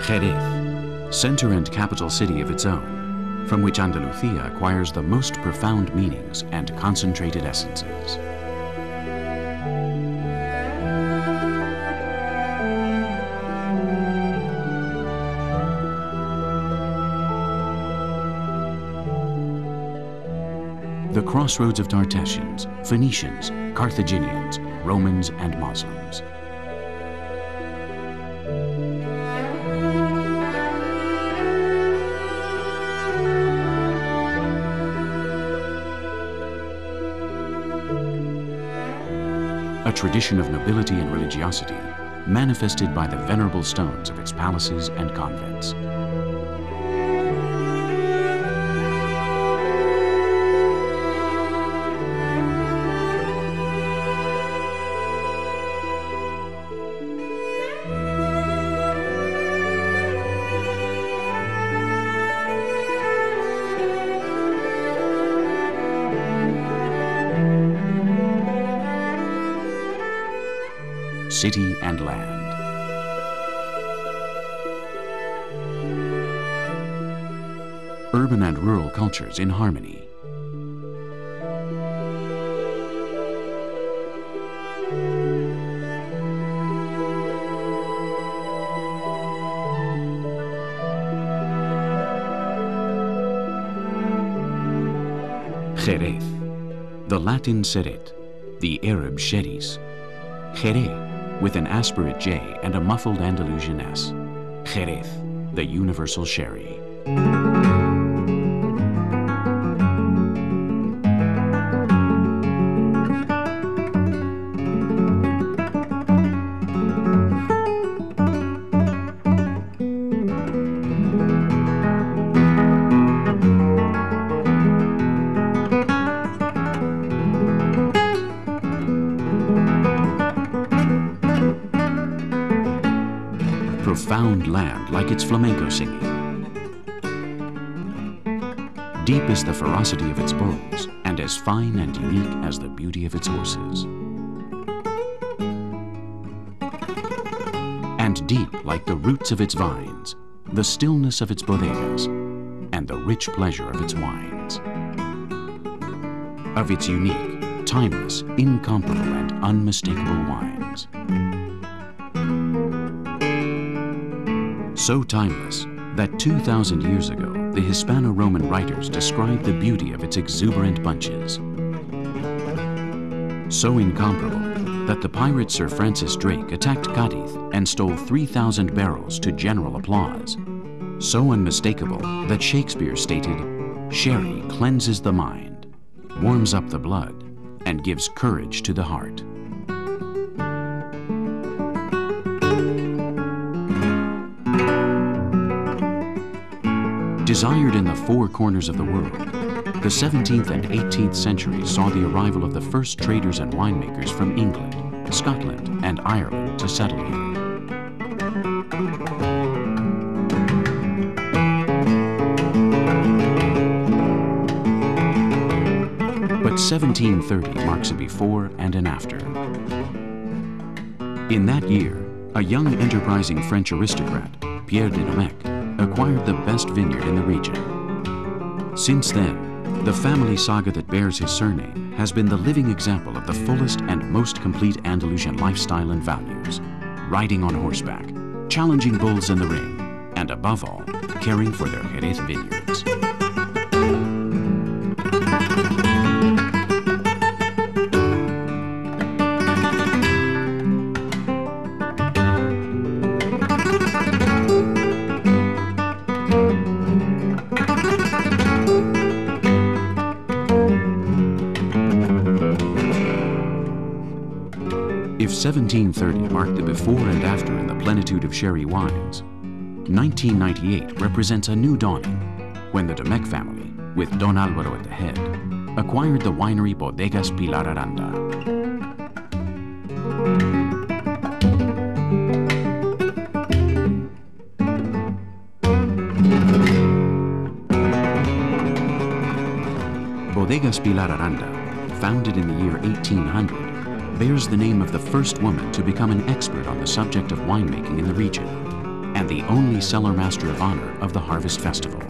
Jerez, center and capital city of its own, from which Andalusia acquires the most profound meanings and concentrated essences. The crossroads of Tartessians, Phoenicians, Carthaginians, Romans, and Muslims. A tradition of nobility and religiosity, manifested by the venerable stones of its palaces and convents. City and land. Urban and rural cultures in harmony. Jerez, the Latin seret, the Arab sheris. Jerez, with an aspirate J and a muffled Andalusian S. Jerez, the universal sherry. Profound land like its flamenco singing. Deep is the ferocity of its bulls, and as fine and unique as the beauty of its horses. And deep like the roots of its vines, the stillness of its bodegas, and the rich pleasure of its wines. Of its unique, timeless, incomparable, and unmistakable wines. So timeless that 2,000 years ago, the Hispano-Roman writers described the beauty of its exuberant bunches. So incomparable that the pirate Sir Francis Drake attacked Cadiz and stole 3,000 barrels to general applause. So unmistakable that Shakespeare stated, "Sherry cleanses the mind, warms up the blood, and gives courage to the heart." Desired in the four corners of the world, the 17th and 18th centuries saw the arrival of the first traders and winemakers from England, Scotland, and Ireland to settle here. But 1730 marks a before and an after. In that year, a young enterprising French aristocrat, Pierre de Domecq, acquired the best vineyard in the region. Since then, the family saga that bears his surname has been the living example of the fullest and most complete Andalusian lifestyle and values, riding on horseback, challenging bulls in the ring, and above all, caring for their Jerez vineyards. If 1730 marked the before and after in the plenitude of sherry wines, 1998 represents a new dawning when the Domecq family, with Don Álvaro at the head, acquired the winery Bodegas Pilar Aranda. Bodegas Pilar Aranda, founded in the year 1800, bears the name of the first woman to become an expert on the subject of winemaking in the region, and the only cellar master of honor of the Harvest Festival.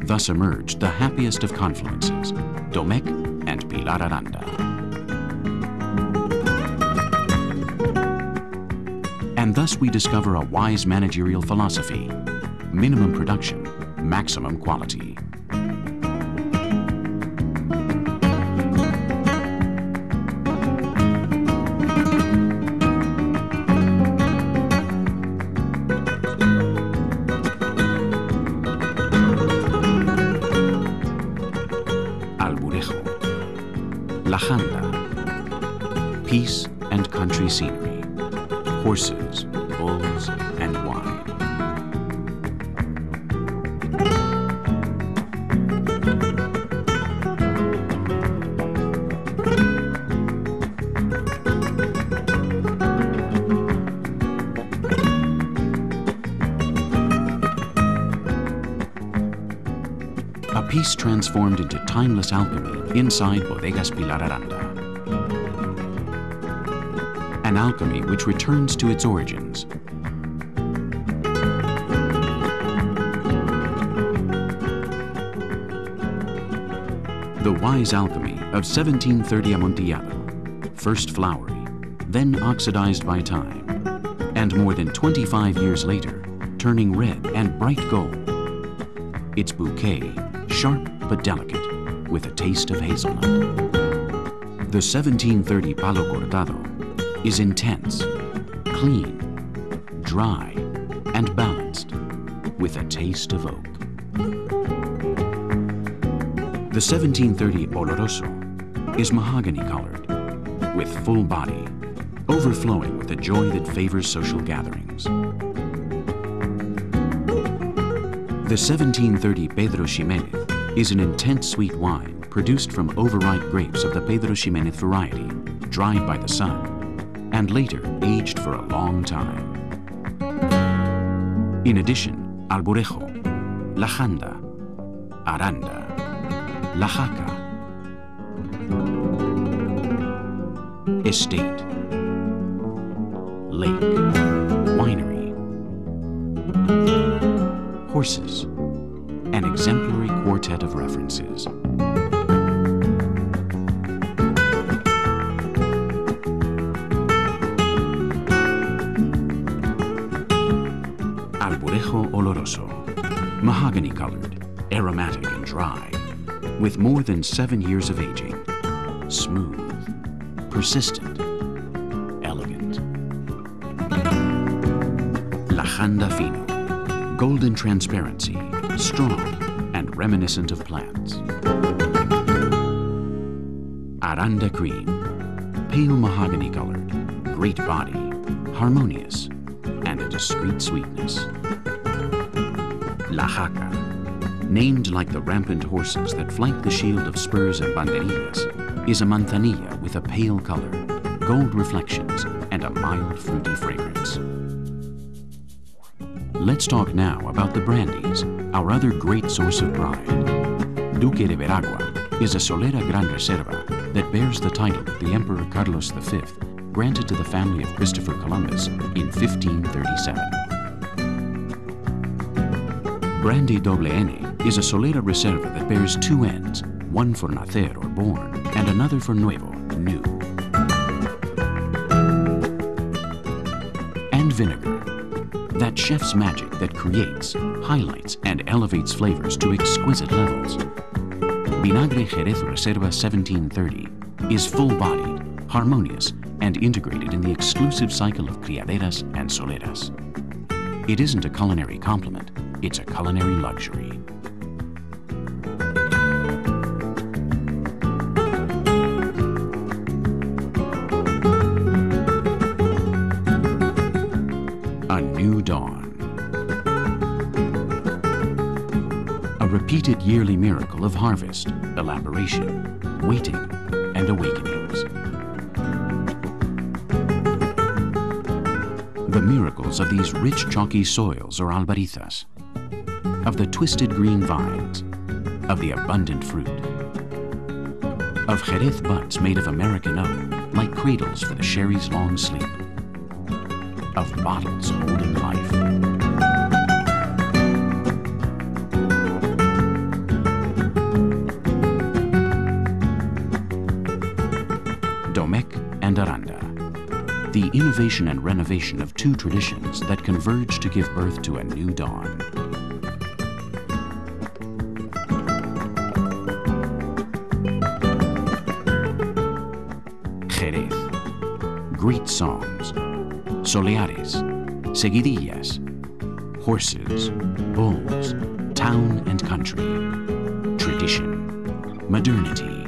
Thus emerged the happiest of confluences, Domecq and Pilar Aranda. And thus we discover a wise managerial philosophy: minimum production, maximum quality. Peace and country scenery, horses, bulls, and wine. A peace transformed into timeless alchemy inside Bodegas Pilar Aranda. An alchemy which returns to its origins. The wise alchemy of 1730 Amontillado, first flowery, then oxidized by time, and more than 25 years later, turning red and bright gold. Its bouquet, sharp but delicate, with a taste of hazelnut. The 1730 Palo Cortado is intense, clean, dry, and balanced, with a taste of oak. The 1730 Oloroso is mahogany-colored, with full body, overflowing with the joy that favors social gatherings. The 1730 Pedro Ximénez is an intense sweet wine produced from overripe grapes of the Pedro Ximénez variety, dried by the sun, and later aged for a long time. In addition, Alburejo, La Janda, Aranda, La Jaca, Estate, Lake, Winery, Horses, an exemplary quartet of references. Alburejo Oloroso, mahogany-colored, aromatic and dry, with more than 7 years of aging, smooth, persistent, elegant. La Janda Fino, golden transparency, strong and reminiscent of plants. Aranda Cream, pale mahogany-colored, great body, harmonious, and a discreet sweetness. La Jaca, named like the rampant horses that flank the shield of spurs and banderillas, is a manzanilla with a pale color, gold reflections, and a mild fruity fragrance. Let's talk now about the brandies, our other great source of pride. Duque de Veragua is a Solera Gran Reserva that bears the title of the Emperor Carlos V, granted to the family of Christopher Columbus in 1537. Brandy Doble N is a Solera Reserva that bears 2 ends, one for nacer or born, and another for nuevo, new. And vinegar, that chef's magic that creates, highlights, and elevates flavors to exquisite levels. Vinagre Jerez Reserva 1730 is full-bodied, harmonious, and integrated in the exclusive cycle of criaderas and soleras. It isn't a culinary compliment, it's a culinary luxury. A new dawn. A repeated yearly miracle of harvest, elaboration, waiting, and awakenings. The miracles of these rich chalky soils or albarizas, of the twisted green vines, of the abundant fruit, of Jerez butts made of American oak, like cradles for the sherry's long sleep, of bottles holding life. Domecq and Aranda, the innovation and renovation of two traditions that converge to give birth to a new dawn. Jerez, great songs, soleares, seguidillas, horses, bulls, town and country, tradition, modernity,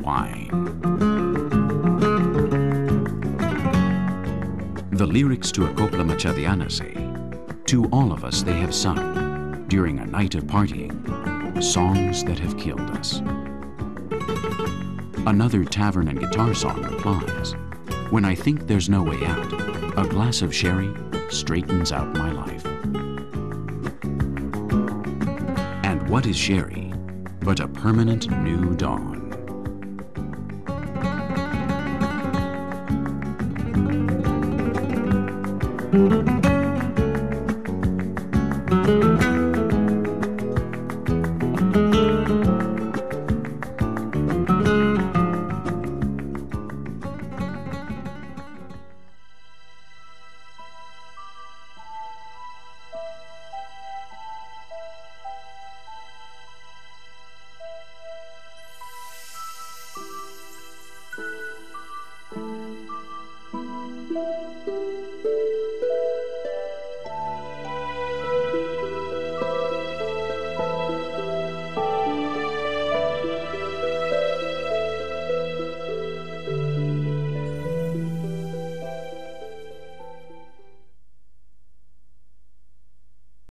wine. The lyrics to a copla machadiana say, "To all of us they have sung, during a night of partying, songs that have killed us." Another tavern and guitar song replies, "When I think there's no way out, a glass of sherry straightens out my life." And what is sherry but a permanent new dawn?